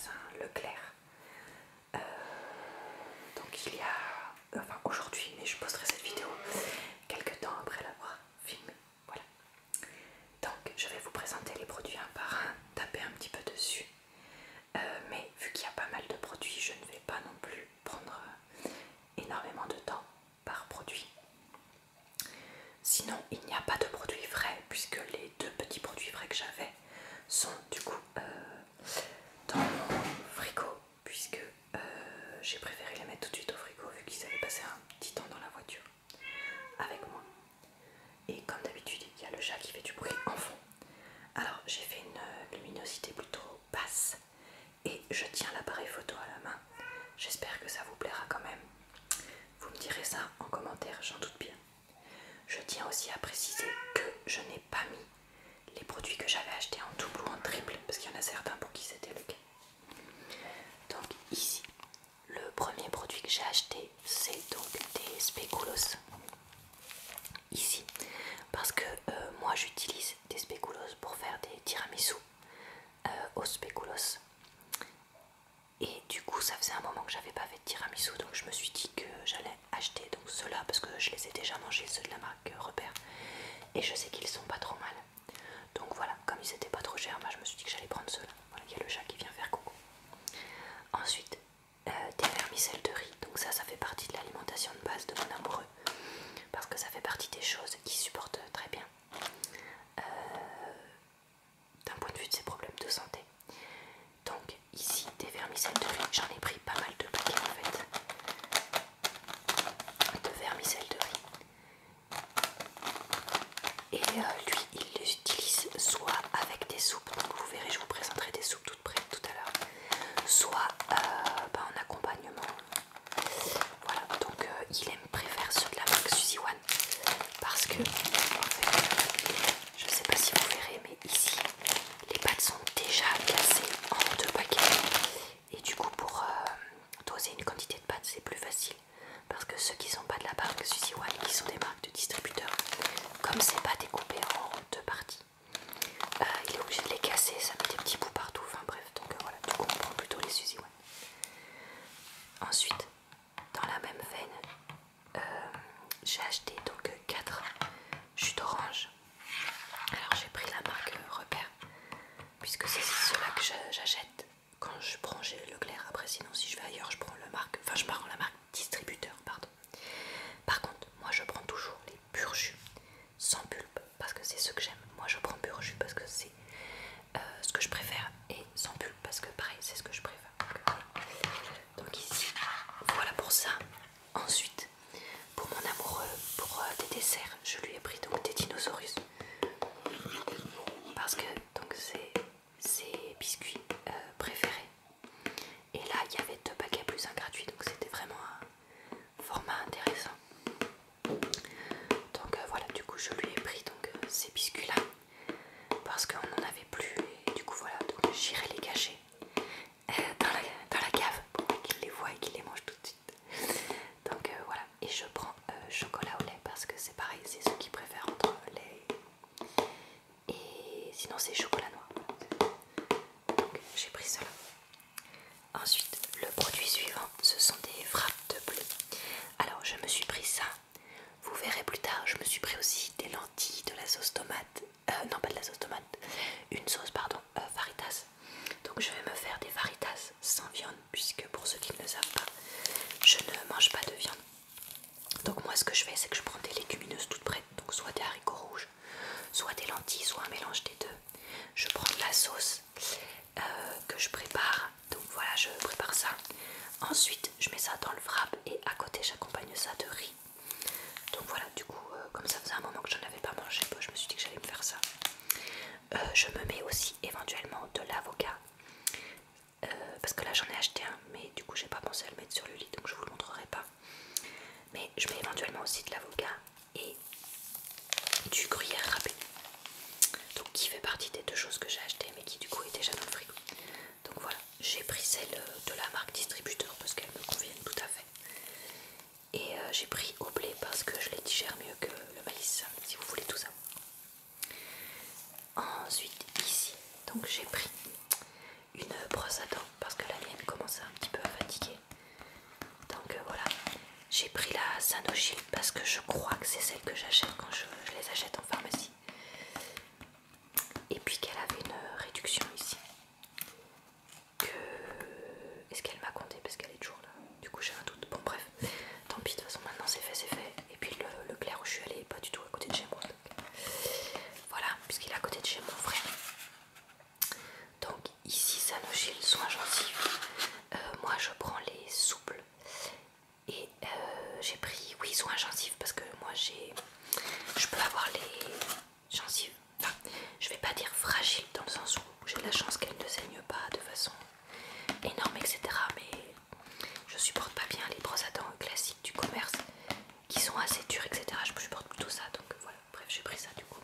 magasin Leclerc. Donc il y a, enfin aujourd'hui, mais je posterai cette vidéo quelques temps après l'avoir filmée. Voilà. Donc je vais vous présenter les produits un par un, taper un petit peu dessus. Mais vu qu'il y a pas mal de produits, je ne vais pas non plus prendre énormément de temps par produit. Sinon, il n'y a pas de produits frais puisque les deux petits produits frais que j'avais sont du coup dans mon frigo, puisque j'ai préféré les mettre tout de suite au frigo vu qu'ils avaient passé un petit temps dans la voiture avec moi. Et comme d'habitude, il y a le chat qui fait du bruit en fond. Alors j'ai fait une luminosité plutôt basse et je tiens l'appareil photo à la main. J'espère que ça vous plaira quand même. Vous me direz ça en commentaire, j'en doute bien. Je tiens aussi à préciser que je n'ai pas mis les produits que j'avais achetés en double ou en triple, parce qu'il y en a certains pour qui c'était le cas. Donc ici, le premier produit que j'ai acheté, c'est donc des spéculoos. Ici, parce que moi j'utilise des spéculoos pour faire des tiramisu aux spéculoos. Et du coup ça faisait un moment que j'avais pas fait de tiramisu, donc je me suis dit que j'allais acheter donc ceux-là parce que je les ai déjà mangés, ceux de la marque Repère, et je sais qu'ils sont pas trop mal. Donc voilà, comme ils étaient pas trop chers, je me suis dit que j'allais prendre ceux-là. Voilà, il y a le chat qui vient faire coucou. Ensuite, des vermicelles de riz, donc ça fait partie de l'alimentation de base de mon amoureux, parce que ça fait partie des choses qu'il supporte très bien d'un point de vue de ses problèmes de santé. Donc ici des vermicelles de riz, j'en ai pris pas mal de paquets en fait de vermicelles de riz. Et lui il les utilise soit avec des soupes, donc vous verrez je vous présenterai des soupes toutes prêtes tout à l'heure, soit en accompagnement. Voilà, donc il préfère ceux de la marque Suzy One parce que en fait, je sais pas si vous verrez mais ici les pâtes sont déjà cassées en deux paquets. Et du coup pour doser une quantité de pâtes c'est plus facile, parce que ceux qui sont pas de la marque Suzy One, qui sont des marques de distributeurs, comme c'est pas découpé en deux parties, il est obligé de les casser, ça met des petits bouts partout, enfin bref, donc voilà, du coup on prend plutôt les Suzy One. Ensuite, dans la même veine, j'ai acheté donc 4 jus d'orange. Alors j'ai pris la marque Repère, puisque c'est ceux-là que j'achète quand je prends chez Leclerc. Après sinon si je vais ailleurs je prends la marque, enfin je prends la marque distributeur, pardon. Par contre moi je prends toujours les purs jus sans pulpe parce que c'est ce que j'aime. Moi je prends pur jus parce que c'est ce que je préfère, et sans pulpe parce que pareil c'est ce que je préfère. Donc ici voilà pour ça. Ensuite pour mon amoureux, pour des desserts, je lui ai pris donc des dinosaurus parce que donc c'est ses biscuits préférés. Et là il y avait 2 paquets plus un gratuit, donc c'était vraiment un format intéressant. Donc voilà, du coup je lui ai pris donc ces biscuits là parce qu'on n'en avait plus, et du coup voilà, donc j'irai les cacher dans la cave pour qu'il les voie et qu'il les mange tout de suite. Donc voilà, et je prends chocolat au lait parce que c'est pareil, c'est ce qu'il préfère entre lait et sinon c'est chocolat noir. Donc j'ai pris cela. Ensuite le produit suivant, ce sont des frappes de bleu. Alors je me suis pris ça, vous verrez plus tard, je me suis pris aussi des lentilles, de la sauce tomate, non pas de la sauce tomate, une sauce pardon, faritas. Donc je vais me faire des faritas sans viande, puisque pour ceux qui ne le savent pas, je ne mange pas de viande. Donc moi ce que je fais c'est que je prends des légumineuses toutes prêtes, donc soit des haricots rouges, soit des lentilles, soit un mélange des deux. Je prends de la sauce que je prépare, donc voilà je prépare ça. Ensuite je mets ça dans le wrap et à côté j'accompagne ça de riz. Donc voilà, du coup comme ça faisait un moment que je n'en avais pas mangé, je me suis dit que j'allais me faire ça. Je me mets aussi éventuellement de l'avocat, parce que là j'en ai acheté un mais du coup j'ai pas pensé à le mettre sur le lit, donc je vous le montrerai pas. Mais je mets éventuellement aussi de l'avocat et du gruyère râpé, donc qui fait partie des 2 choses que j'ai achetées mais qui du coup est déjà dans le frigo. Donc voilà, j'ai pris celle de la marque distributeur parce qu'elles me conviennent tout à fait. Et j'ai pris au blé parce que je les digère mieux que le maïs, si vous voulez tout ça. Ensuite ici, donc j'ai pris une brosse à dents parce que Sanochil parce que je crois que c'est celle que j'achète quand je les achète en pharmacie. Et puis qu'elle avait une réduction ici. Est-ce qu'elle m'a compté parce qu'elle est toujours là? Du coup j'ai un doute. Bon bref, tant pis, de toute façon maintenant c'est fait, c'est fait. Et puis le Clair où je suis allée est pas du tout à côté de chez moi. Donc, voilà, puisqu'il est à côté de chez mon frère. Donc ici Sanochil, soins gencives. Moi je prends les souples. Et j'ai pris, oui, soins gencives parce que moi je peux avoir les gencives, enfin, je vais pas dire fragiles dans le sens où j'ai de la chance qu'elles ne saignent pas de façon énorme, etc. Mais je supporte pas bien les brosses à dents classiques du commerce qui sont assez dures, etc. Je supporte plutôt ça, donc voilà, bref, j'ai pris ça du coup.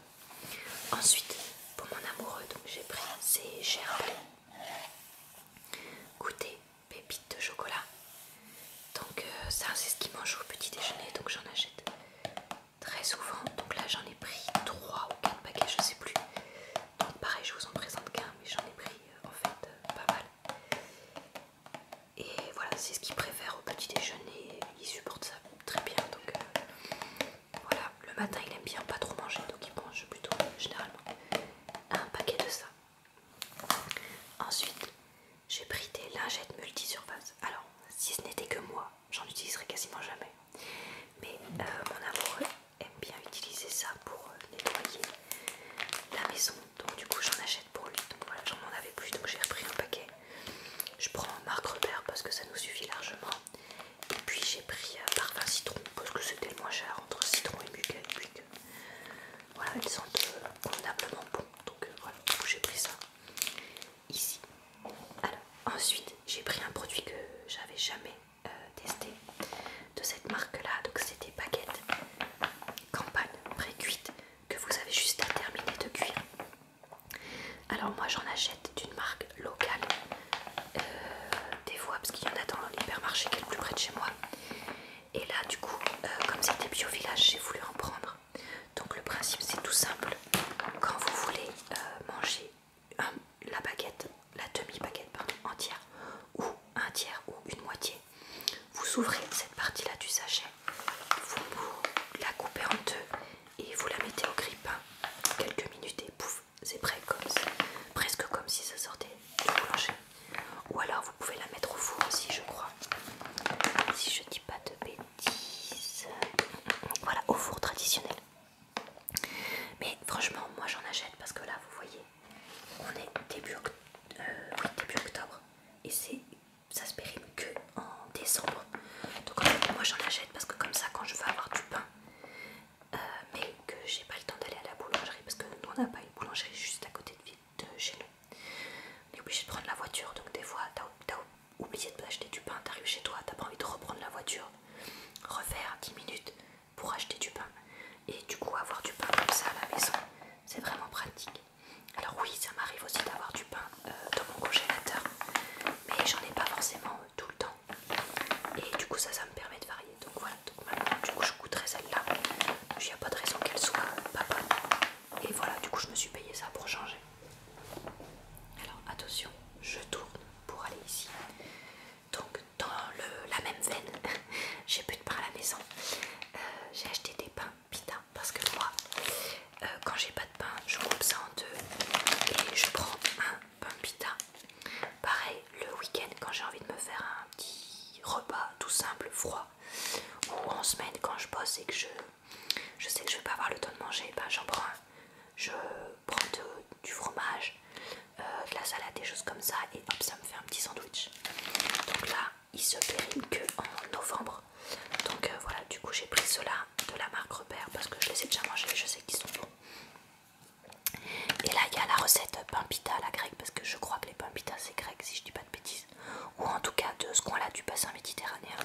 Ensuite, pour mon amoureux, donc j'ai pris ces gerbes goûter pépites de chocolat. Donc ça c'est ce qu'il mange au petit déjeuner, donc j'en achète très souvent. Donc là j'en ai pris 3 ou 4 paquets, je sais plus. Donc pareil, je vous en présente qu'un, mais j'en ai pris en fait pas mal. Et voilà, c'est ce qu'il préfère au petit déjeuner, il supporte ça très bien. Donc voilà, le matin il aime bien pas trop manger, donc il mange plutôt généralement un paquet de ça. Ensuite j'ai pris des lingettes multisurface. Alors si ce n'était que moi, j'en utiliserai quasiment jamais. Mais mon amoureux aime bien utiliser ça pour nettoyer la maison. Donc du coup j'en achète pour lui. Donc voilà, j'en avais plus, donc j'ai repris un paquet. Je prends marque Repère parce que ça nous suffit largement. Et puis j'ai pris parfum citron parce que c'était le moins cher entre citron et muguet. Et puis que, voilà, elles sentent convenablement bon. Donc voilà, du coup j'ai pris ça ici. Alors ensuite j'ai pris un produit que j'avais jamais testé de cette marque là, donc c'était des baguettes campagne pré-cuite que vous avez juste à terminer de cuire. Alors moi j'en achète d'une marque locale des fois parce qu'il y en a dans l'hypermarché qui est le plus près de chez moi. Et là du coup comme c'était Bio Village, j'ai voulu en prendre. Donc le principe c'est tout simple. Quand vous voulez manger la baguette, la demi-baguette pardon, entière ou un tiers ou une moitié, vous ouvrez cette partie là du sachet, vous la coupez en deux et vous la mettez au grille-pain quelques minutes et pouf, c'est prêt, presque comme si ça sortait du boulanger. Ou alors vous pouvez la mettre au four aussi, je crois, si je dis pas de bêtises. Voilà, au four traditionnel. Mais franchement moi j'en achète parce que là vous voyez on est début octobre et ça se périme que en décembre. Donc en fait moi j'en achète parce que comme ça quand je veux avoir du pain mais que j'ai pas le temps d'aller à la boulangerie parce que nous on n'a pas une boulangerie juste à côté de chez nous, on est obligé de prendre la voiture. Donc des fois t'as oublié d'acheter du pain, t'arrives chez toi, t'as pas envie de reprendre la voiture, refaire 10 minutes pour acheter du pain. Et du coup avoir du pain comme ça à la maison c'est vraiment pratique. Alors oui, ça m'arrive aussi d'avoir du pain dans mon congélateur, mais j'en ai pas forcément tout le temps. Et du coup ça me permet de varier. Donc voilà, donc maintenant du coup je goûterai celle-là. Il n'y a pas de raison qu'elle soit pas bonne. Et voilà, du coup je me suis payé ça pour changer. Alors attention, je tourne pour aller ici. Donc dans la même veine, j'ai plus de pain à la maison. J'ai acheté des pains pita parce que moi quand j'ai pas de pain je coupe ça en deux et je prends un pain pita. Pareil le week-end quand j'ai envie de me faire un petit repas tout simple froid, ou en semaine quand je bosse et que je sais que je vais pas avoir le temps de manger, ben j'en prends un. Je prends du fromage, de la salade, des choses comme ça et hop ça me fait un petit sandwich. Donc là il se périme que en novembre. Donc voilà, du coup j'ai pris ceux-là de la marque Repère parce que je les ai déjà mangés et je sais qu'ils sont bons. Et là il y a la recette pain pita à la grecque parce que je crois que les pains pita c'est grec si je dis pas de bêtises, ou en tout cas de ce coin là du bassin méditerranéen.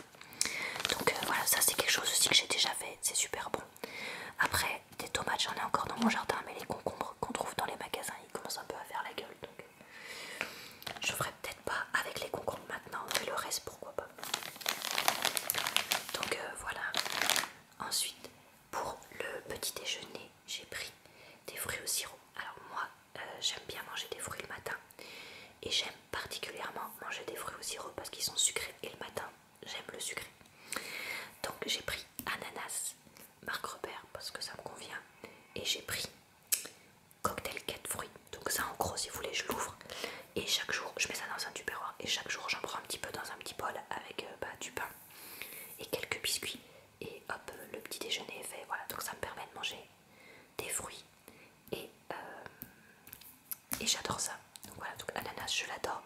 Donc voilà, ça c'est quelque chose aussi que j'ai déjà fait, c'est super bon. Après des tomates j'en ai encore dans mon jardin, mais les concombres qu'on trouve dans les magasins ils commencent un peu à faire la gueule, donc je ferai peut-être pas avec et chaque jour j'en prends un petit peu dans un petit bol avec du pain et quelques biscuits et hop, le petit déjeuner est fait. Voilà, donc ça me permet de manger des fruits et j'adore ça. Donc voilà, donc ananas je l'adore,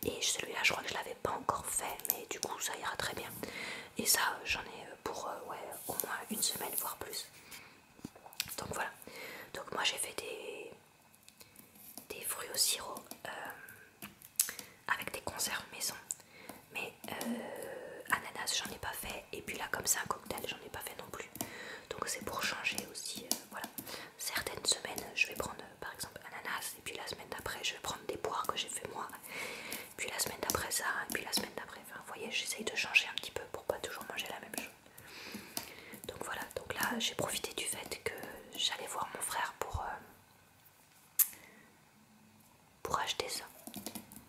et celui-là je crois que je l'avais pas encore fait, mais du coup ça ira très bien. Et ça j'en ai pour ouais, au moins une semaine voire plus. Donc voilà, donc moi j'ai fait des fruits au sirop avec des conserves maison, mais ananas j'en ai pas fait, et puis là comme c'est un cocktail j'en ai pas fait non plus, donc c'est pour changer aussi. Voilà, certaines semaines je vais prendre par exemple ananas, et puis la semaine d'après je vais prendre des poires que j'ai fait moi, puis la semaine d'après ça, et puis la semaine d'après, enfin vous voyez, j'essaye de changer un petit peu pour pas toujours manger la même chose. Donc voilà, donc là j'ai profité du fait que j'allais voir mon frère pour acheter ça,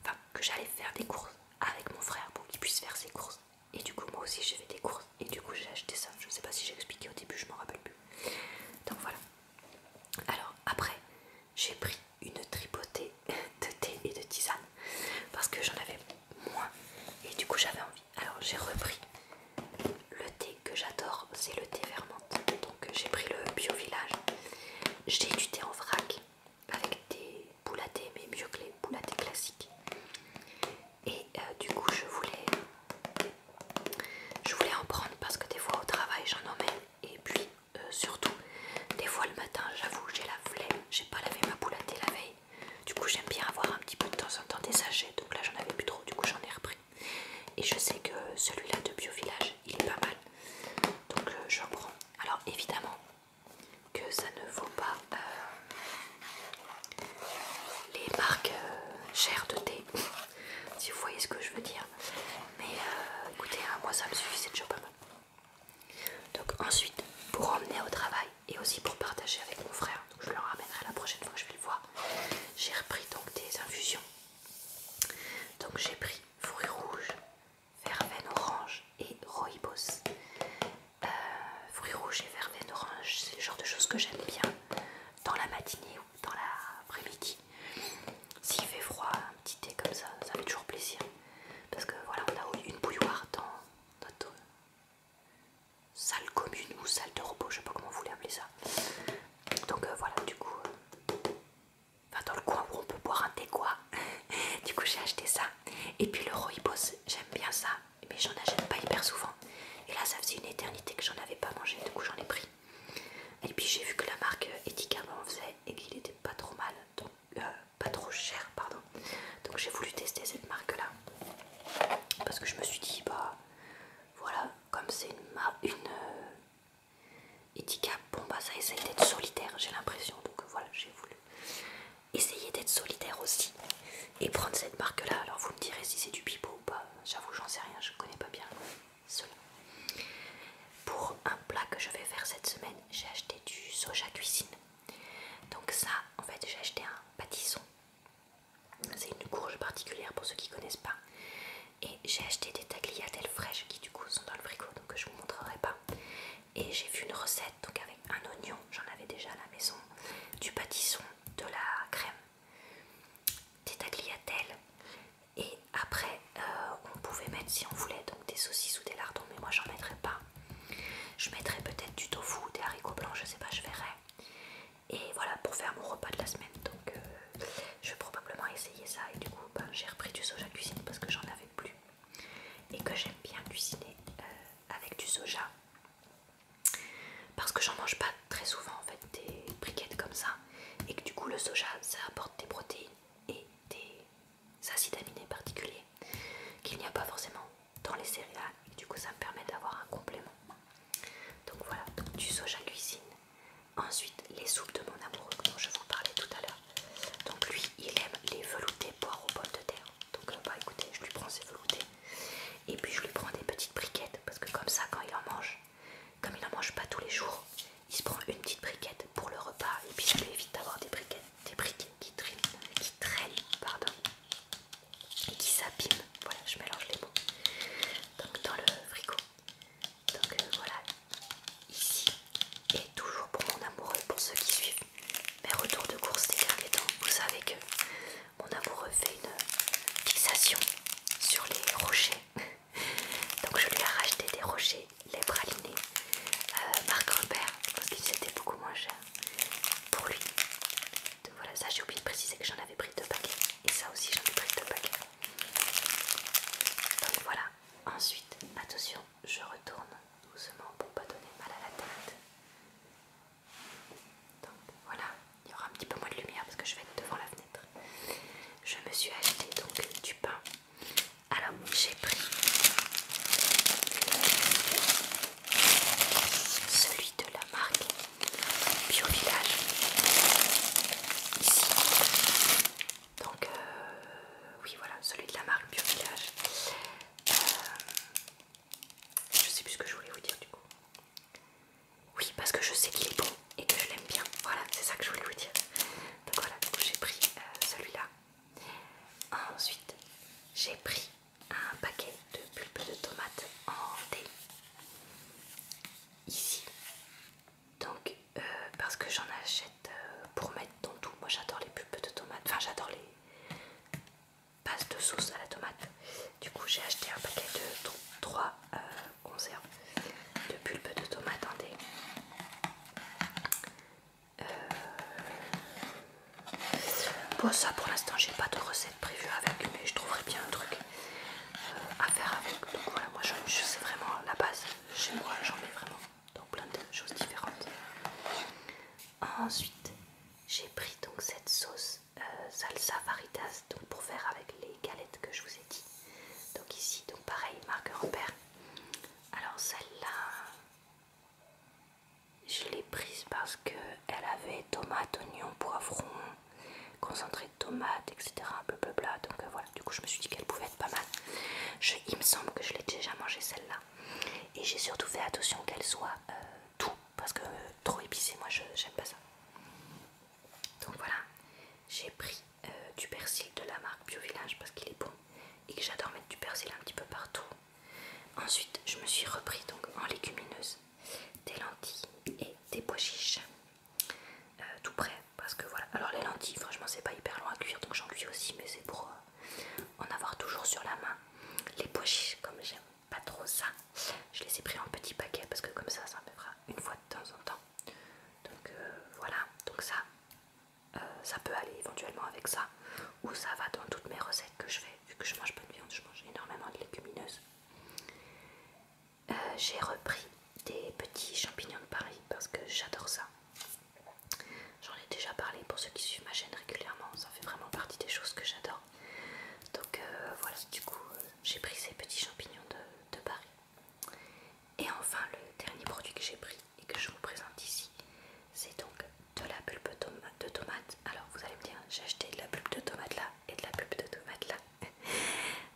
enfin que j'allais faire des courses avec mon frère pour qu'il puisse faire ses courses, et du coup moi aussi j'ai fait des courses, et du coup j'ai acheté ça. Je sais pas si j'ai expliqué au début, je m'en rappelle plus. Donc voilà, alors après j'ai pris une tripotée de thé et de tisane parce que j'en avais moins et du coup j'avais envie. Alors j'ai repris le thé que j'adore, c'est le thé Vermente, donc j'ai pris le Bio Village. J'ai du thé en vrac avec des boules à thé, mais mieux que les boules à thé classiques. Et du coup je voulais en prendre parce que des fois au travail j'en emmène, et puis surtout des fois le matin j'avoue j'ai la flemme, j'ai pas lavé ma boule à thé la veille, du coup j'aime bien avoir un petit peu de temps en temps des sachets, donc là j'en avais plus trop, du coup j'en ai repris, et je sais que celui-là de Bio Village il est pas mal, donc j'en prends. Alors évidemment que ça ne vaut pas les marques chères de thé, si vous voyez ce que je veux dire, mais écoutez, hein, moi ça me suffit, c'est déjà pas mal. Donc ensuite, pour emmener au travail et aussi pour partager avec mon frère, donc je le ramènerai la prochaine fois que je vais le voir, j'ai repris donc des infusions. Donc j'ai pris fruits rouges, verveine orange et rooibos. Fruits rouges et verveine orange, c'est le genre de choses que j'aime bien dans la matinée ou dans l'après-midi. S'il fait froid, un petit thé comme ça fait toujours plaisir. Parce que voilà, on a une bouilloire dans notre salle commune ou salle de repos, je sais pas comment vous voulez appeler ça. Donc voilà, du coup, enfin dans le coin où on peut boire un thé quoi. Du coup j'ai acheté ça. Et puis le rooibos, j'aime bien ça, mais j'en achète pas hyper souvent. Et là ça faisait une éternité que j'en avais pas mangé, du coup j'en ai pris. Et puis j'ai vu que la marque Etika m'en faisait et qu'il était pas trop mal, donc pas trop cher, pardon. Donc j'ai voulu tester cette marque là. Parce que je me suis dit, bah voilà, comme c'est une Etika, bon bah ça essaye d'être solidaire, j'ai l'impression. Donc voilà, j'ai voulu essayer d'être solidaire aussi et prendre cette marque là. Alors vous me direz si c'est du pipeau ou pas, j'avoue j'en sais rien, je connais pas bien cela. Pour un plat que je vais faire cette semaine, j'ai acheté du soja cuisine. Donc ça, en fait j'ai acheté un pâtisson. C'est une courge particulière pour ceux qui connaissent pas. Et j'ai acheté des tagliatelles fraîches qui du coup sont dans le frigo, donc je vous montrerai pas. Et j'ai vu une recette donc avec un oignon, j'en avais déjà à la maison, du pâtisson, de la crème, des tagliatelles, et après on pouvait mettre si on voulait donc des saucisses ou des lardons, mais moi j'en mettrais pas. Je mettrais peut-être du tofu ou des haricots blancs, je sais pas, je verrai. Et voilà, pour faire mon repas de la semaine, donc je vais probablement essayer ça. Et du coup j'ai repris du soja cuisine parce que j'en avais plus et que j'aime bien cuisiner avec du soja parce que j'en mange pas très souvent en fait des briquettes comme ça, et que du coup le soja ça apporte des protéines et des acides aminés particuliers qu'il n'y a pas forcément dans les céréales, et du coup ça me permet d'avoir un complément. Donc voilà, donc du soja cuisine. Ensuite les soupes de mon amoureux dont je vous parlais tout à l'heure. Donc lui il aime les veloutés poireaux pommes de terre, donc bah écoutez, je lui prends ses veloutés et puis je lui prends des petites briquettes parce que comme ça quand il en mange, comme il en mange pas tous les jours, il se prend une petite briquette pour le repas, et puis ça lui évite d'avoir des briquettes qui traînent, pardon, et qui s'abîment. Voilà, je mélange les mots. Donc dans le frigo. Donc voilà, ici. Et toujours pour mon amoureux, pour ceux qui suivent mes retours de course ces derniers temps, vous savez que mon amoureux fait une fixation Ensuite, attention, je retourne doucement pour pas donner mal à la tête. Donc voilà, il y aura un petit peu moins de lumière parce que je vais être devant la fenêtre. Je me suis acheté donc du pain. Alors j'ai pris celui de la marque Bio Village ici. Donc oui voilà, celui de la marque Bio Village. Je sais plus ce que je voulais vous dire du coup. Oui, parce que je sais qu'il est bon et que je l'aime bien. Voilà, c'est ça que je voulais vous dire. Donc voilà, du coup j'ai pris celui-là. Ensuite, j'ai pris un paquet de pulpe de tomates en thé. Ici. Donc, parce que j'en achète pour mettre dans tout. Moi j'adore les pulpes de tomates. Enfin, j'adore les passes de sauce à la tomate. Du coup, j'ai acheté un paquet de 3 conserves de pulpe de tomates en thé. Bon, ça pour l'instant j'ai pas de recette prévue avec, mais je trouverai bien un truc à faire avec. Donc voilà, moi je sais vraiment la base. Chez moi j'en mets vraiment dans plein de choses différentes. Ensuite j'ai pris donc cette sauce salsa faritas donc pour faire avec les galettes que je vous ai dit. Donc ici donc pareil marque Repère. Alors celle-là je l'ai prise parce que elle avait tomate, oignon, poivron, concentré de tomate, etc. Blablabla. Donc voilà, du coup je me suis dit qu'elle pouvait être pas mal. Il me semble que je l'ai déjà mangé celle-là. Et j'ai surtout fait attention qu'elle soit tout, parce que trop épicé, moi j'aime pas ça. Donc voilà, j'ai pris du persil de la marque Bio Village parce qu'il est bon et que j'adore mettre du persil un petit peu partout. Ensuite, je me suis repris donc en légumineuses des lentilles et des pois chiches. Tout prêt parce que voilà. Alors les lentilles, franchement, c'est pas hyper long à cuire donc j'en cuis aussi, mais c'est pour en avoir toujours sur la main. Les pois chiches, comme j'aime pas trop ça, je les ai pris en petits paquets parce que comme ça me fera une fois de temps en temps. Donc voilà, donc ça peut aller éventuellement avec ça, ou ça va dans toutes mes recettes que je fais. Vu que je mange pas de viande, je mange énormément de légumineuses. J'ai repris des petits champignons de Paris parce que j'adore ça. J'en ai déjà parlé pour ceux qui suivent ma chaîne régulièrement, ça fait vraiment partie des choses que j'adore. Donc voilà, du coup j'ai pris ces petits champignons de Paris. Et enfin le dernier produit que j'ai pris et que je vous présente ici, c'est donc de la pulpe de tomate. Alors vous allez me dire, j'ai acheté de la pulpe de tomate là et de la pulpe de tomate là.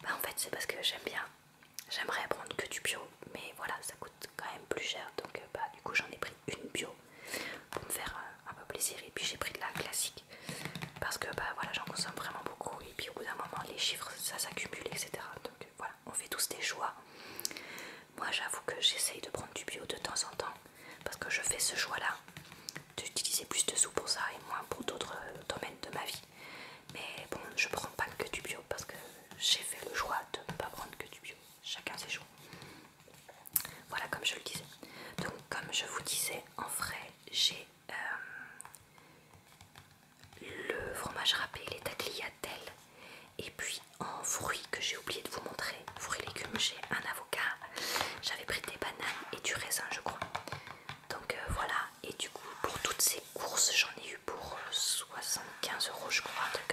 Bah en fait c'est parce que j'aime bien. J'aimerais prendre que du bio, mais voilà, ça coûte quand même plus cher. Donc bah du coup j'en ai pris une bio pour me faire un peu plaisir. Et puis j'ai pris de la classique parce que bah voilà, j'en consomme vraiment beaucoup. Et puis au bout d'un moment les chiffres ça s'accumule, etc. Donc voilà, on fait tous des choix. Moi j'avoue que j'essaye de prendre du bio de temps en temps parce que je fais ce choix là d'utiliser plus de sous pour ça et moins pour d'autres domaines de ma vie. Mais bon, je prends pas que du bio parce que j'ai fait le choix de ne pas prendre que du bio. Chacun ses choix. Voilà, comme je le disais. Donc comme je vous disais, en frais j'ai le fromage râpé, les tagliatelles. Et puis en fruits que j'ai oublié de vous montrer, fruits et légumes, j'ai un avocat, j'avais pris des bananes et du raisin je crois. Donc voilà, et du coup pour toutes ces courses j'en ai eu pour 75 € je crois, un truc